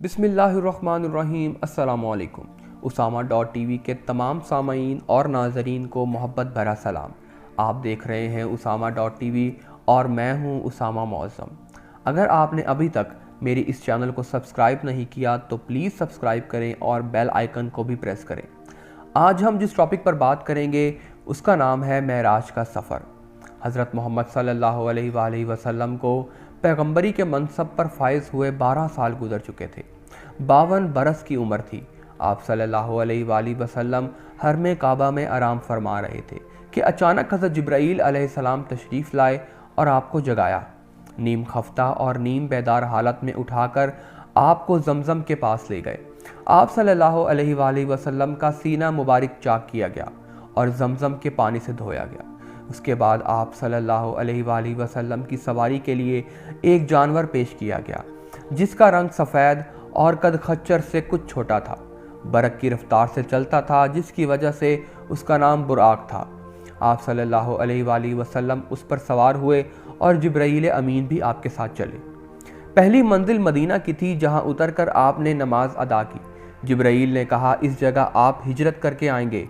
بسم اللہ الرحمن الرحیم۔ السلام علیکم۔ اسامہ ڈاٹ ٹی وی کے تمام سامعین اور ناظرین کو محبت بھرا سلام۔ آپ دیکھ رہے ہیں اسامہ ڈاٹ ٹی وی اور میں ہوں اسامہ معظم۔ اگر آپ نے ابھی تک میری اس چینل کو سبسکرائب نہیں کیا تو پلیز سبسکرائب کریں اور بیل آئیکن کو بھی پریس کریں۔ آج ہم جس ٹاپک پر بات کریں گے اس کا نام ہے معراج کا سفر۔ حضرت محمد صلی اللہ علیہ وآلہ وسلم کو پیغمبری کے منصب پر فائز ہوئے 12 سال گزر چکے تھے۔ 52 برس کی عمر تھی۔ آپ صلی اللہ علیہ وآلہ وسلم حرم کعبہ میں آرام فرما رہے تھے کہ اچانک حضرت جبرائیل علیہ السلام تشریف لائے اور آپ کو جگایا۔ نیم خفتہ اور نیم بیدار حالت میں اٹھا کر آپ کو زمزم کے پاس لے گئے۔ آپ صلی اللہ علیہ وآلہ وسلم کا سینہ مبارک چاک کیا گیا اور زمزم کے پانی سے دھویا گیا۔ اس کے بعد آپ صلی اللہ علیہ وآلہ وسلم کی سواری کے لیے ایک جانور پیش کیا گیا جس کا رنگ سفید اور قد خچر سے کچھ چھوٹا تھا۔ برق کی رفتار سے چلتا تھا جس کی وجہ سے اس کا نام براق تھا۔ آپ صلی اللہ علیہ وآلہ وسلم اس پر سوار ہوئے اور جبرائیل امین بھی آپ کے ساتھ چلے۔ پہلی منزل مدینہ کی تھی جہاں اتر کر آپ نے نماز ادا کی۔ جبرائیل نے کہا اس جگہ آپ ہجرت کر کے آئیں گے۔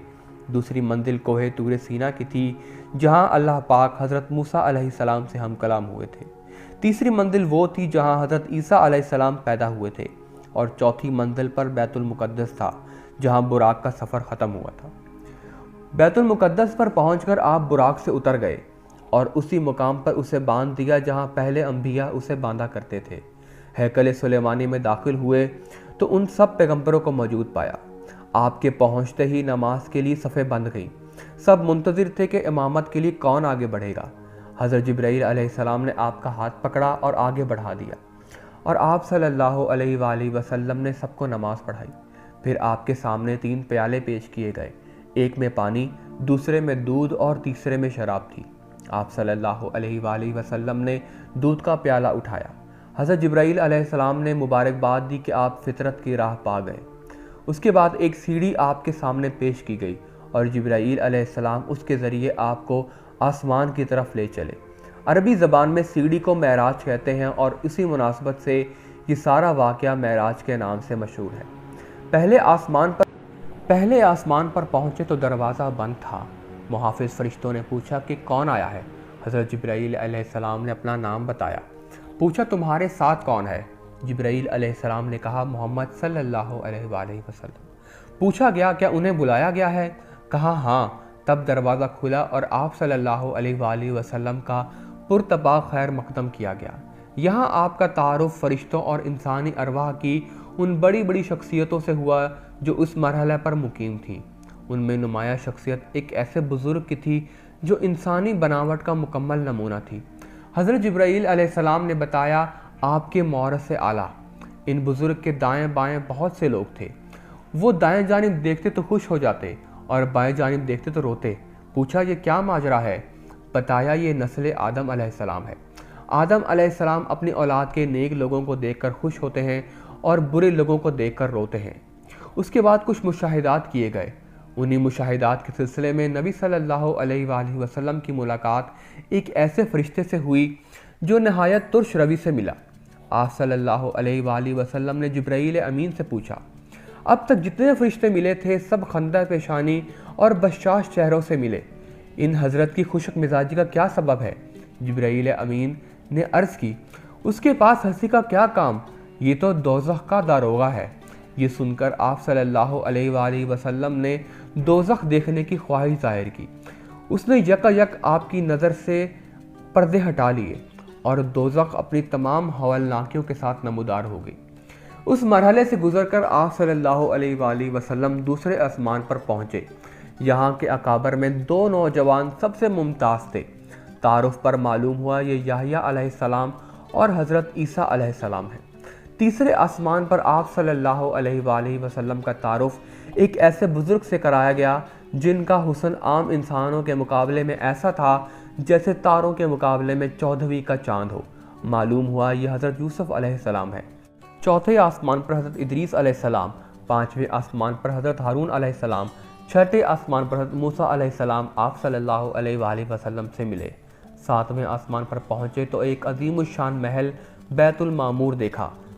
دوسری منزل کوہ طور سینا کی تھی جہاں اللہ پاک حضرت موسیٰ علیہ السلام سے ہم کلام ہوئے تھے۔ تیسری منزل وہ تھی جہاں حضرت عیسیٰ علیہ السلام پیدا ہوئے تھے، اور چوتھی منزل پر بیت المقدس تھا جہاں براق کا سفر ختم ہوا تھا۔ بیت المقدس پر پہنچ کر آپ براق سے اتر گئے اور اسی مقام پر اسے باندھ دیا جہاں پہلے انبیاء اسے باندھا کرتے تھے۔ ہیکل سلیمانی میں داخل ہوئے تو ان سب پیغمبروں کو موجود پایا۔ آپ کے پہنچتے ہی نماز کے لیے صفیں بند گئیں۔ سب منتظر تھے کہ امامت کے لیے کون آگے بڑھے گا۔ حضرت جبرائیل علیہ السلام نے آپ کا ہاتھ پکڑا اور آگے بڑھا دیا، اور آپ صلی اللہ علیہ وآلہ وسلم نے سب کو نماز پڑھائی۔ پھر آپ کے سامنے 3 پیالے پیش کیے گئے، ایک میں پانی، دوسرے میں دودھ اور تیسرے میں شراب تھی۔ آپ صلی اللہ علیہ وآلہ وسلم نے دودھ کا پیالہ اٹھایا۔ حضرت جبرائیل علیہ السلام نے مبارکباد دی کہ آپ فطرت کی راہ پا گئے۔ اس کے بعد ایک سیڑھی آپ کے سامنے پیش کی گئی اور جبرائیل علیہ السلام اس کے ذریعے آپ کو آسمان کی طرف لے چلے۔ عربی زبان میں سیڑھی کو معراج کہتے ہیں اور اسی مناسبت سے یہ سارا واقعہ معراج کے نام سے مشہور ہے۔ پہلے آسمان پر پہنچے تو دروازہ بند تھا۔ محافظ فرشتوں نے پوچھا کہ کون آیا ہے؟ حضرت جبرائیل علیہ السلام نے اپنا نام بتایا۔ پوچھا تمہارے ساتھ کون ہے؟ جبرائیل علیہ السلام نے کہا محمد صلی اللہ علیہ وآلہ وسلم۔ پوچھا گیا کیا انہیں بلایا گیا ہے؟ کہا ہاں۔ تب دروازہ کھلا اور آپ صلی اللہ علیہ وآلہ وسلم کا پرتپاک خیر مقدم کیا گیا۔ یہاں آپ کا تعارف فرشتوں اور انسانی ارواح کی ان بڑی بڑی شخصیتوں سے ہوا جو اس مرحلے پر مقیم تھیں۔ ان میں نمایاں شخصیت ایک ایسے بزرگ کی تھی جو انسانی بناوٹ کا مکمل نمونہ تھی۔ حضرت جبرائیل علیہ السلام نے بتایا آپ کے مورث اعلیٰ۔ ان بزرگ کے دائیں بائیں بہت سے لوگ تھے۔ وہ دائیں جانب دیکھتے تو خوش ہو جاتے اور بائیں جانب دیکھتے تو روتے۔ پوچھا یہ کیا ماجرا ہے؟ بتایا یہ نسل آدم علیہ السلام ہے۔ آدم علیہ السلام اپنی اولاد کے نیک لوگوں کو دیکھ کر خوش ہوتے ہیں اور برے لوگوں کو دیکھ کر روتے ہیں۔ اس کے بعد کچھ مشاہدات کیے گئے۔ انہی مشاہدات کے سلسلے میں نبی صلی اللہ علیہ وآلہ وسلم کی ملاقات ایک ایسے فرشتے سے ہوئی جو نہایت ترش روی سے ملا۔ آپ صلی اللہ علیہ وآلہ وسلم نے جبرائیل امین سے پوچھا اب تک جتنے فرشتے ملے تھے سب خندہ پیشانی اور بشاش چہروں سے ملے، ان حضرت کی خشک مزاجی کا کیا سبب ہے؟ جبرائیل امین نے عرض کی اس کے پاس ہنسی کا کیا کام، یہ تو دوزخ کا داروغہ ہے۔ یہ سن کر آپ صلی اللہ علیہ وآلہ وسلم نے دوزخ دیکھنے کی خواہش ظاہر کی۔ اس نے یک آپ کی نظر سے پردے ہٹا لیے اور دوزخ اپنی تمام ہولناکیوں کے ساتھ نمودار ہو گئی۔ اس مرحلے سے گزر کر آپ صلی اللہ علیہ وآلہ وسلم دوسرے آسمان پر پہنچے۔ یہاں کے اکابر میں 2 نوجوان سب سے ممتاز تھے۔ تعارف پر معلوم ہوا یہ یحییٰ علیہ السلام اور حضرت عیسیٰ علیہ السلام ہیں۔ تیسرے آسمان پر آپ صلی اللہ علیہ وآلہ وسلم کا تعارف ایک ایسے بزرگ سے کرایا گیا جن کا حسن عام انسانوں کے مقابلے میں ایسا تھا جیسے تاروں کے مقابلے میں 14ویں کا چاند ہو۔ معلوم ہوا یہ حضرت یوسف علیہ السلام ہے۔ چوتھے آسمان پر حضرت ادریس علیہ السلام، 5ویں آسمان پر حضرت ہارون علیہ السلام، 6ٹھے آسمان پر حضرت موسیٰ علیہ السلام آپ صلی اللہ علیہ وآلہ وسلم سے ملے۔ 7ویں آسمان پر پہنچے تو ایک عظیم الشان محل بیت المعمور دیکھا